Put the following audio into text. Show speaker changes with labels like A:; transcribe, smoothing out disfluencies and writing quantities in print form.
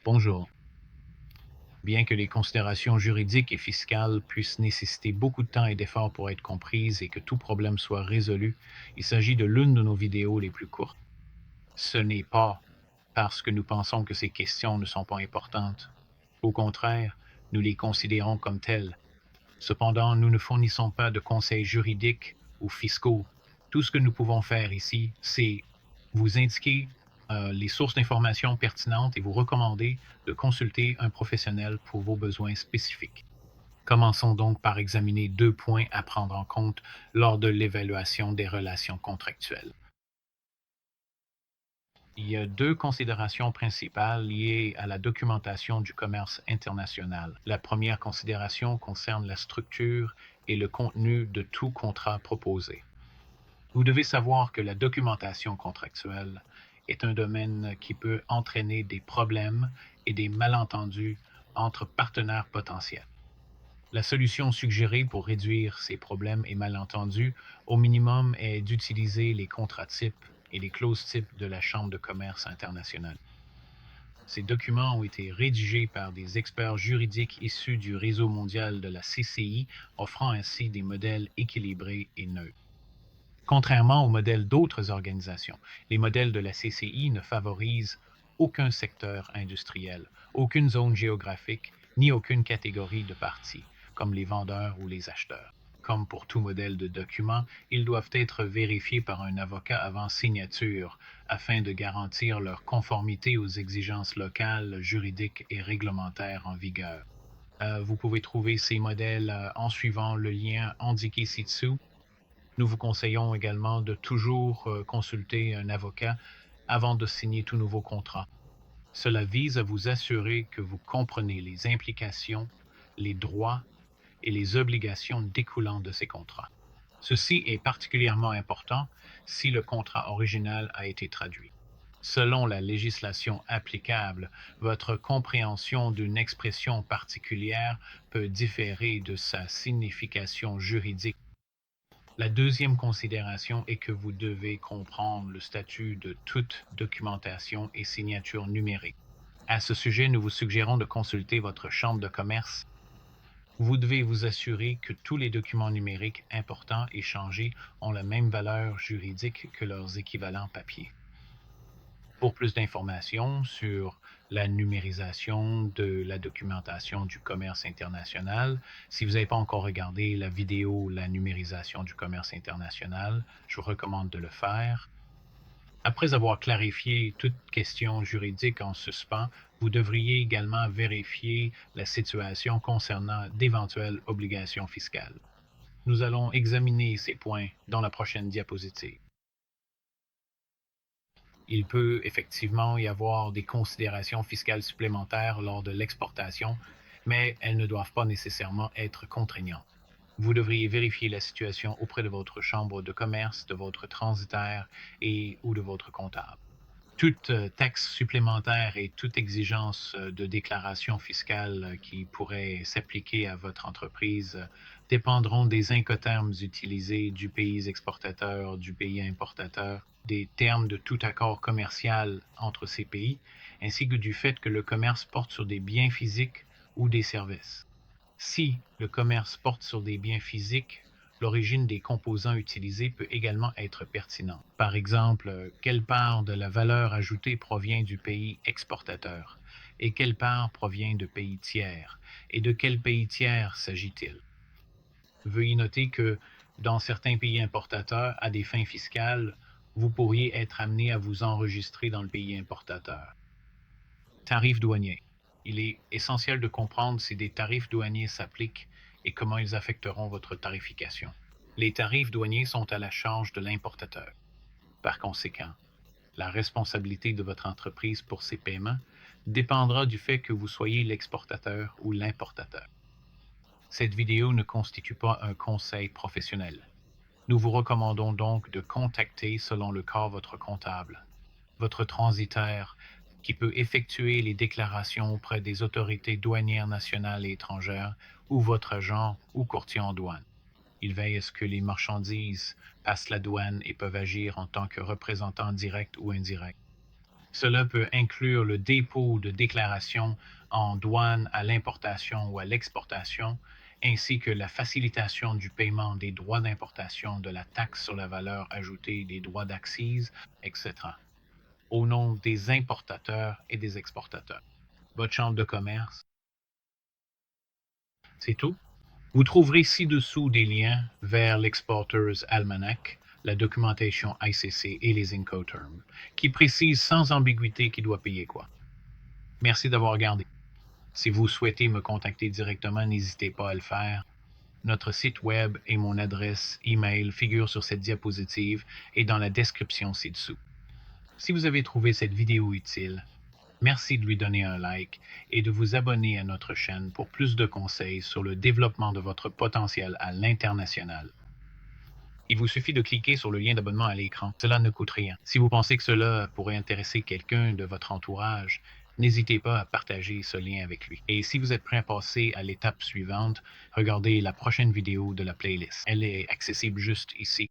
A: Bonjour. Bien que les considérations juridiques et fiscales puissent nécessiter beaucoup de temps et d'efforts pour être comprises et que tout problème soit résolu, il s'agit de l'une de nos vidéos les plus courtes. Ce n'est pas parce que nous pensons que ces questions ne sont pas importantes. Au contraire, nous les considérons comme telles. Cependant, nous ne fournissons pas de conseils juridiques ou fiscaux. Tout ce que nous pouvons faire ici, c'est vous indiquer les sources d'informations pertinentes et vous recommander de consulter un professionnel pour vos besoins spécifiques. Commençons donc par examiner deux points à prendre en compte lors de l'évaluation des relations contractuelles. Il y a deux considérations principales liées à la documentation du commerce international. La première considération concerne la structure et le contenu de tout contrat proposé. Vous devez savoir que la documentation contractuelle est un domaine qui peut entraîner des problèmes et des malentendus entre partenaires potentiels. La solution suggérée pour réduire ces problèmes et malentendus au minimum est d'utiliser les contrats types et les clauses types de la Chambre de commerce internationale. Ces documents ont été rédigés par des experts juridiques issus du réseau mondial de la CCI, offrant ainsi des modèles équilibrés et neutres. Contrairement aux modèles d'autres organisations, les modèles de la CCI ne favorisent aucun secteur industriel, aucune zone géographique, ni aucune catégorie de parties, comme les vendeurs ou les acheteurs. Comme pour tout modèle de document, ils doivent être vérifiés par un avocat avant signature afin de garantir leur conformité aux exigences locales, juridiques et réglementaires en vigueur. Vous pouvez trouver ces modèles en suivant le lien indiqué ci-dessous. Nous vous conseillons également de toujours consulter un avocat avant de signer tout nouveau contrat. Cela vise à vous assurer que vous comprenez les implications, les droits et les obligations découlant de ces contrats. Ceci est particulièrement important si le contrat original a été traduit. Selon la législation applicable, votre compréhension d'une expression particulière peut différer de sa signification juridique. La deuxième considération est que vous devez comprendre le statut de toute documentation et signature numérique. À ce sujet, nous vous suggérons de consulter votre chambre de commerce. Vous devez vous assurer que tous les documents numériques importants échangés ont la même valeur juridique que leurs équivalents papier. Pour plus d'informations sur la numérisation de la documentation du commerce international, si vous n'avez pas encore regardé la vidéo La numérisation du commerce international, je vous recommande de le faire. Après avoir clarifié toute question juridique en suspens, vous devriez également vérifier la situation concernant d'éventuelles obligations fiscales. Nous allons examiner ces points dans la prochaine diapositive. Il peut effectivement y avoir des considérations fiscales supplémentaires lors de l'exportation, mais elles ne doivent pas nécessairement être contraignantes. Vous devriez vérifier la situation auprès de votre chambre de commerce, de votre transitaire et ou de votre comptable. Toute taxe supplémentaire et toute exigence de déclaration fiscale qui pourrait s'appliquer à votre entreprise dépendront des incoterms utilisés du pays exportateur, du pays importateur, des termes de tout accord commercial entre ces pays, ainsi que du fait que le commerce porte sur des biens physiques ou des services. Si le commerce porte sur des biens physiques, l'origine des composants utilisés peut également être pertinente. Par exemple, quelle part de la valeur ajoutée provient du pays exportateur et quelle part provient de pays tiers et de quel pays tiers s'agit-il? Veuillez noter que dans certains pays importateurs, à des fins fiscales, vous pourriez être amené à vous enregistrer dans le pays importateur. Tarifs douaniers. Il est essentiel de comprendre si des tarifs douaniers s'appliquent et comment ils affecteront votre tarification. Les tarifs douaniers sont à la charge de l'importateur. Par conséquent, la responsabilité de votre entreprise pour ces paiements dépendra du fait que vous soyez l'exportateur ou l'importateur. Cette vidéo ne constitue pas un conseil professionnel. Nous vous recommandons donc de contacter selon le cas votre comptable, votre transitaire, qui peut effectuer les déclarations auprès des autorités douanières nationales et étrangères, ou votre agent ou courtier en douane. Il veille à ce que les marchandises passent la douane et peuvent agir en tant que représentants directs ou indirects. Cela peut inclure le dépôt de déclarations en douane à l'importation ou à l'exportation, ainsi que la facilitation du paiement des droits d'importation, de la taxe sur la valeur ajoutée, des droits d'accise, etc., au nom des importateurs et des exportateurs. Votre chambre de commerce, c'est tout. Vous trouverez ci-dessous des liens vers l'Exporters Almanac, la documentation ICC et les Incoterms, qui précisent sans ambiguïté qui doit payer quoi. Merci d'avoir regardé. Si vous souhaitez me contacter directement, n'hésitez pas à le faire. Notre site web et mon adresse email figurent sur cette diapositive et dans la description ci-dessous. Si vous avez trouvé cette vidéo utile, merci de lui donner un like et de vous abonner à notre chaîne pour plus de conseils sur le développement de votre potentiel à l'international. Il vous suffit de cliquer sur le lien d'abonnement à l'écran. Cela ne coûte rien. Si vous pensez que cela pourrait intéresser quelqu'un de votre entourage, n'hésitez pas à partager ce lien avec lui. Et si vous êtes prêt à passer à l'étape suivante, regardez la prochaine vidéo de la playlist. Elle est accessible juste ici.